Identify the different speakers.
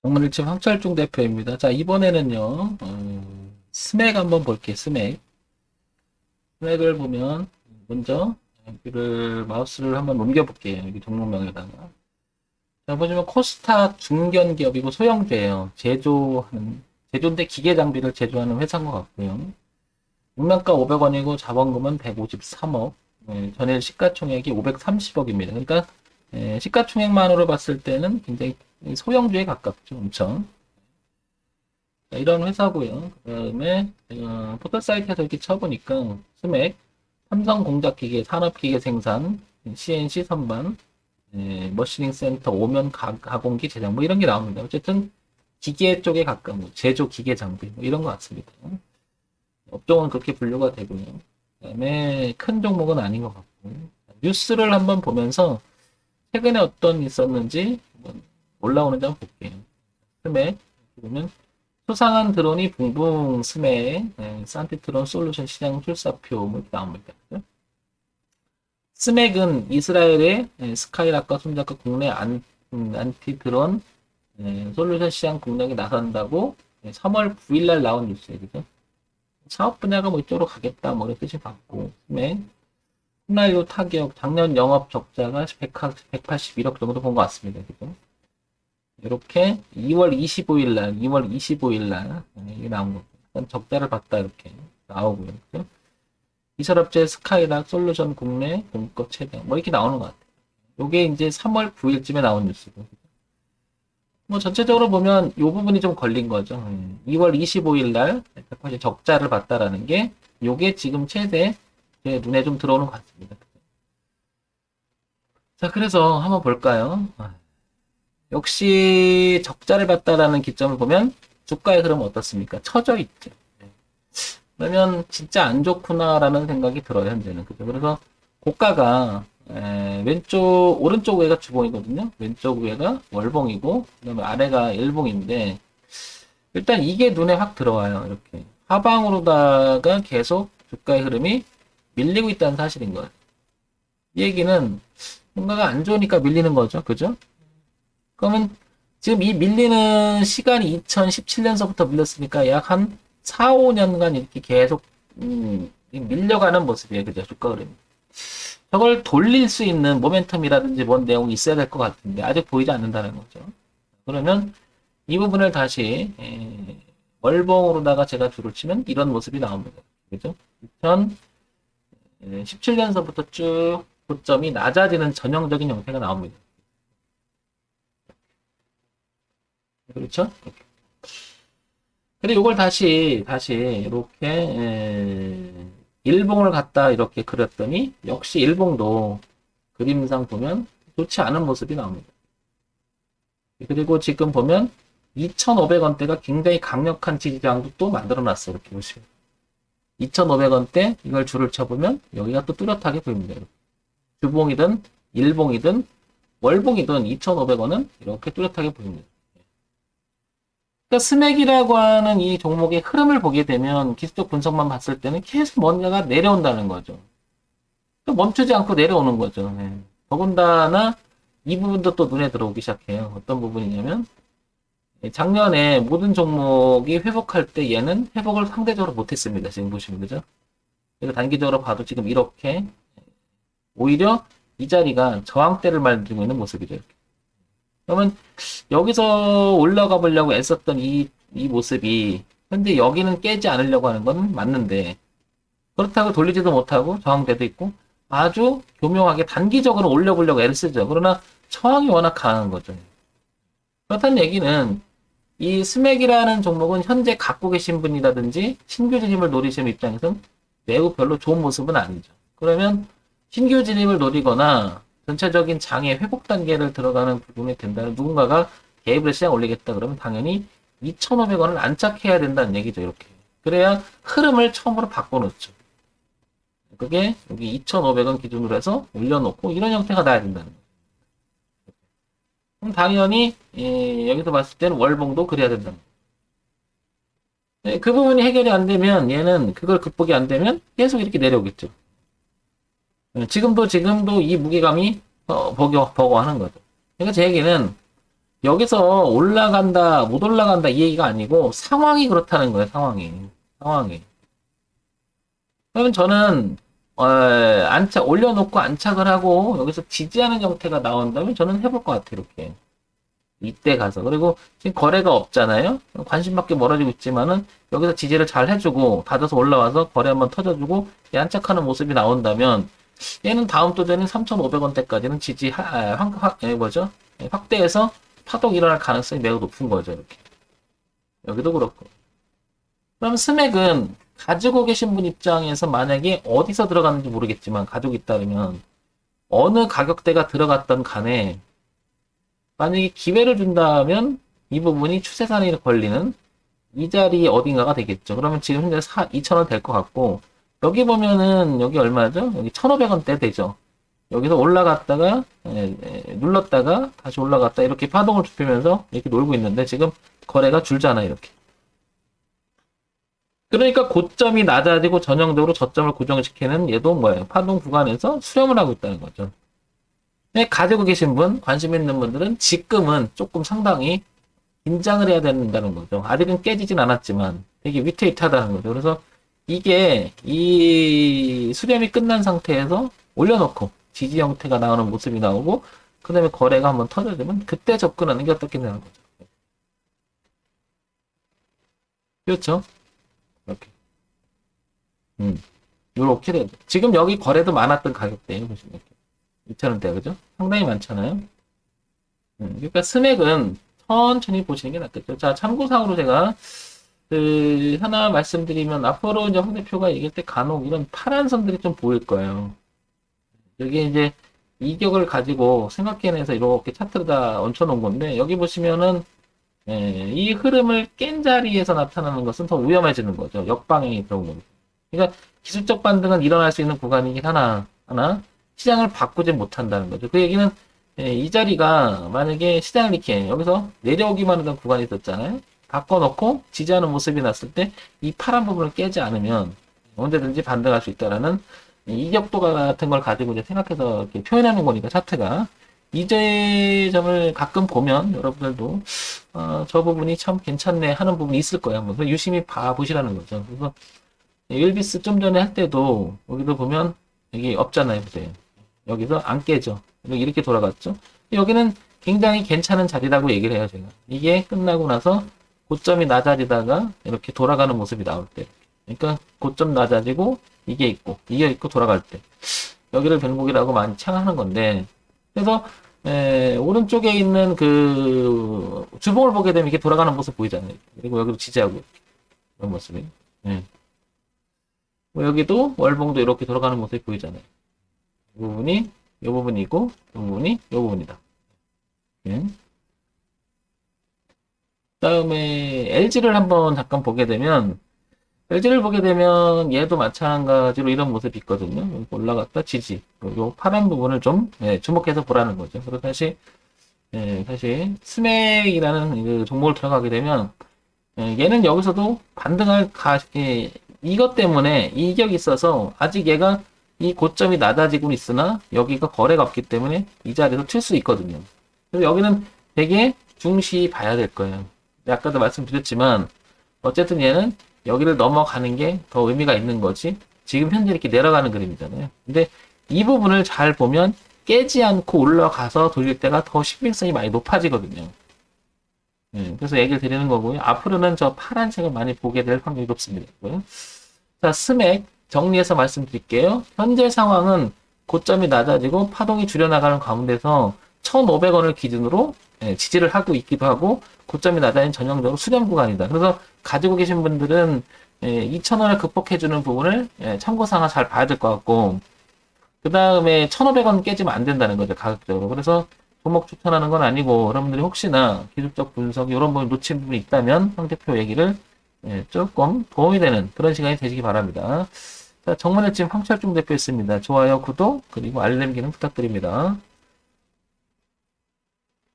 Speaker 1: 정문일침 황철중 대표입니다. 자, 이번에는요, 스맥 한번 볼게요. 스맥. 스맥을 보면, 먼저, 여기를, 마우스를 한번 옮겨볼게요. 여기 종목명에다가. 자, 보시면 코스타 중견기업이고 소형주예요. 제조인데 기계 장비를 제조하는 회사인 것 같고요. 목표가 500원이고 자본금은 153억. 전일 시가총액이 530억입니다. 그러니까 시가총액만으로 봤을 때는 굉장히 소형주에 가깝죠. 엄청. 자, 이런 회사고요. 그 다음에 포털 사이트에서 이렇게 쳐보니까 스맥, 삼성 공작기계, 산업기계 생산, CNC 선반, 머시닝 센터, 오면 가공기 제작 뭐 이런 게 나옵니다. 어쨌든 기계 쪽에 가까운 뭐 제조 기계 장비 뭐 이런 것 같습니다. 업종은 그렇게 분류가 되고요. 그다음에 큰 종목은 아닌 것 같고 뉴스를 한번 보면서 최근에 어떤 있었는지 한번 올라오는지 한번 볼게요. 스맥 보면 수상한 드론이 붕붕 스맥 산티트론 솔루션 시장 출사표 뭐 이렇게 나옵니다. 스맥은 이스라엘의 스카이락과 손잡과 국내 안티 드론 솔루션 시장 공략에 나선다고 3월 9일 날 나온 뉴스예요. 그죠? 사업 분야가 뭐 이쪽으로 가겠다 뭐 이런 뜻이 같고 스맥 홈라이오 타격 작년 영업 적자가 181억 정도 본 것 같습니다. 그죠? 이렇게 2월 25일 날 이게 나온 거고 적자를 봤다 이렇게 나오고요. 그죠? 이설업체 스카이락 솔루션 국내 공급 최대 뭐 이렇게 나오는 것 같아요. 요게 이제 3월 9일쯤에 나온 뉴스고 뭐 전체적으로 보면 이 부분이 좀 걸린 거죠. 2월 25일 날 적자를 봤다라는 게 요게 지금 최대 제 눈에 좀 들어오는 것 같습니다. 자, 그래서 한번 볼까요? 역시 적자를 봤다라는 기점을 보면 주가의 흐름은 어떻습니까? 처져 있죠. 그러면 진짜 안 좋구나라는 생각이 들어요, 현재는. 그죠? 그래서 고가가 오른쪽 위가 주봉이거든요. 왼쪽 위가 월봉이고, 그다음에 아래가 일봉인데, 일단 이게 눈에 확 들어와요. 이렇게. 하방으로다가 계속 주가의 흐름이 밀리고 있다는 사실인 거예요. 이 얘기는 뭔가가 안 좋으니까 밀리는 거죠. 그죠? 그러면 지금 이 밀리는 시간이 2017년서부터 밀렸으니까 약 한 4, 5년간 이렇게 계속 밀려가는 모습이에요. 그죠? 주가 흐름이. 저걸 돌릴 수 있는 모멘텀이라든지 뭔 내용이 있어야 될 것 같은데 아직 보이지 않는다는 거죠. 그러면 이 부분을 다시 월봉으로다가 제가 줄을 치면 이런 모습이 나옵니다. 그죠? 2017년서부터 쭉 고점이 낮아지는 전형적인 형태가 나옵니다. 그렇죠? 근데 이걸 다시 이렇게 일봉을 갖다 이렇게 그렸더니 역시 일봉도 그림상 보면 좋지 않은 모습이 나옵니다. 그리고 지금 보면 2,500원대가 굉장히 강력한 지지장도 또 만들어 놨어요. 이렇게 보시면 2,500원대 이걸 줄을 쳐보면 여기가 또 뚜렷하게 보입니다. 주봉이든 일봉이든 월봉이든 2,500원은 이렇게 뚜렷하게 보입니다. 그러니까 스맥이라고 하는 이 종목의 흐름을 보게 되면 기술적 분석만 봤을 때는 계속 뭔가가 내려온다는 거죠. 또 멈추지 않고 내려오는 거죠. 네. 더군다나 이 부분도 또 눈에 들어오기 시작해요. 어떤 부분이냐면 작년에 모든 종목이 회복할 때 얘는 회복을 상대적으로 못했습니다. 지금 보시면 그죠? 그래서 단기적으로 봐도 지금 이렇게 오히려 이 자리가 저항대를 만들고 있는 모습이죠. 이렇게. 그러면 여기서 올라가 보려고 애썼던 이 모습이 현재 여기는 깨지 않으려고 하는 건 맞는데 그렇다고 돌리지도 못하고 저항대도 있고 아주 교묘하게 단기적으로 올려보려고 애를 쓰죠. 그러나 저항이 워낙 강한 거죠. 그렇다는 얘기는 이 스맥이라는 종목은 현재 갖고 계신 분이라든지 신규 진입을 노리시는 입장에서는 매우 별로 좋은 모습은 아니죠. 그러면 신규 진입을 노리거나 전체적인 장의 회복 단계를 들어가는 부분이 된다면 누군가가 개입을 시장 올리겠다 그러면 당연히 2,500원을 안착해야 된다는 얘기죠. 이렇게. 그래야 흐름을 처음으로 바꿔놓죠. 그게 여기 2,500원 기준으로 해서 올려놓고 이런 형태가 나야 된다는 거죠. 그럼 당연히 여기서 봤을 때는 월봉도 그래야 된다는 거죠. 그 부분이 해결이 안 되면 얘는 그걸 극복이 안 되면 계속 이렇게 내려오겠죠. 지금도 이 무게감이 버거워하는 거죠. 그러니까 제 얘기는 여기서 올라간다, 못 올라간다 이 얘기가 아니고 상황이 그렇다는 거예요. 상황이. 그러면 저는 올려놓고 안착을 하고 여기서 지지하는 형태가 나온다면 저는 해볼 것 같아요. 이렇게 이때 가서. 그리고 지금 거래가 없잖아요. 관심밖에 멀어지고 있지만은 여기서 지지를 잘 해주고 다져서 올라와서 거래 한번 터져주고 안착하는 모습이 나온다면 얘는 다음 도전인 3,500원대까지는 확대해서 파동이 일어날 가능성이 매우 높은 거죠. 이렇게. 여기도 그렇고. 그럼 스맥은 가지고 계신 분 입장에서 만약에 어디서 들어갔는지 모르겠지만 가지고 있다면 어느 가격대가 들어갔던 간에 만약에 기회를 준다면 이 부분이 추세선이 걸리는 이 자리 어딘가가 되겠죠. 그러면 지금 현재 2,000원 될 것 같고 여기 보면은 여기 얼마죠? 여기 1,500원대 되죠. 여기서 올라갔다가 눌렀다가 다시 올라갔다 이렇게 파동을 좁히면서 이렇게 놀고 있는데 지금 거래가 줄잖아 이렇게. 그러니까 고점이 낮아지고 전형적으로 저점을 고정시키는 얘도 뭐예요? 파동 구간에서 수렴을 하고 있다는 거죠. 네, 가지고 계신 분, 관심 있는 분들은 지금은 조금 상당히 긴장을 해야 된다는 거죠. 아직은 깨지진 않았지만 되게 위태위태하다는 거죠. 그래서 이게 이 수렴이 끝난 상태에서 올려놓고 지지 형태가 나오는 모습이 나오고 그 다음에 거래가 한번 터져주면 그때 접근하는 게 어떻겠냐는 거죠. 그렇죠? 이렇게. 요렇게 돼요. 지금 여기 거래도 많았던 가격대예요. 보시면 이렇게. 2,000원대, 그죠? 상당히 많잖아요. 그러니까 스맥은 천천히 보시는 게 낫겠죠. 자, 참고사항으로 제가 하나 말씀드리면 앞으로 이제 황 대표가 얘기할 때 간혹 이런 파란 선들이 좀 보일 거예요. 여기 이제 이격을 가지고 생각해내서 이렇게 차트를 다 얹혀놓은 건데 여기 보시면은 이 흐름을 깬 자리에서 나타나는 것은 더 위험해지는 거죠. 역방향이 들어오는 거죠. 그러니까 기술적 반등은 일어날 수 있는 구간이긴 하나 시장을 바꾸지 못한다는 거죠. 그 얘기는 이 자리가 만약에 시장을 이렇게 여기서 내려오기만 하던 구간이 있었잖아요. 바꿔놓고 지지하는 모습이 났을 때 이 파란 부분을 깨지 않으면 언제든지 반등할 수 있다라는 이격도 같은 걸 가지고 이제 생각해서 이렇게 표현하는 거니까 차트가 이 점을 가끔 보면 여러분들도 저 부분이 참 괜찮네 하는 부분이 있을 거예요. 한번 유심히 봐보시라는 거죠. 그래서 일비스 좀 전에 할 때도 여기도 보면 여기 없잖아요. 보세요. 여기서 안 깨져. 이렇게 돌아갔죠. 여기는 굉장히 괜찮은 자리라고 얘기를 해요. 제가 이게 끝나고 나서 고점이 낮아지다가 이렇게 돌아가는 모습이 나올 때, 그러니까 고점 낮아지고 이게 있고 돌아갈 때 여기를 변곡이라고 많이 창하는 건데, 그래서 오른쪽에 있는 그 주봉을 보게 되면 이렇게 돌아가는 모습 보이잖아요. 그리고 여기도 지지하고 이런 모습이. 뭐 여기도 월봉도 이렇게 돌아가는 모습이 보이잖아요. 이 부분이 이 부분이고 이 부분이 이 부분이다. 다음에 LG를 한번 잠깐 보게 되면 얘도 마찬가지로 이런 모습이 있거든요. 올라갔다 지지. 요 파란 부분을 좀 주목해서 보라는 거죠. 그리고 다시 스맥이라는 그 종목을 들어가게 되면 얘는 여기서도 반등할 이것 때문에 이격이 있어서 아직 얘가 이 고점이 낮아지고 있으나 여기가 거래가 없기 때문에 이 자리에서 튈 수 있거든요. 그래서 여기는 되게 중시 봐야 될 거예요. 아까도 말씀드렸지만 어쨌든 얘는 여기를 넘어가는 게 더 의미가 있는 거지 지금 현재 이렇게 내려가는 그림이잖아요. 근데 이 부분을 잘 보면 깨지 않고 올라가서 돌릴 때가 더 신빙성이 많이 높아지거든요. 그래서 얘기를 드리는 거고요. 앞으로는 저 파란색을 많이 보게 될 확률이 높습니다. 자, 스맥 정리해서 말씀드릴게요. 현재 상황은 고점이 낮아지고 파동이 줄여나가는 가운데서 1,500원을 기준으로 지지를 하고 있기도 하고 고점이 낮아진 전형적으로 수렴 구간이다. 그래서 가지고 계신 분들은 2,000원을 극복해주는 부분을 참고사항을 잘 봐야 될 것 같고, 그 다음에 1,500원 깨지면 안 된다는 거죠, 가격적으로. 그래서 종목 추천하는 건 아니고 여러분들이 혹시나 기술적 분석 이런 부분 놓친 부분이 있다면 황 대표 얘기를 조금 도움이 되는 그런 시간이 되시기 바랍니다. 자, 정문의 집 황철중 대표였습니다. 좋아요, 구독, 그리고 알림 기능 부탁드립니다.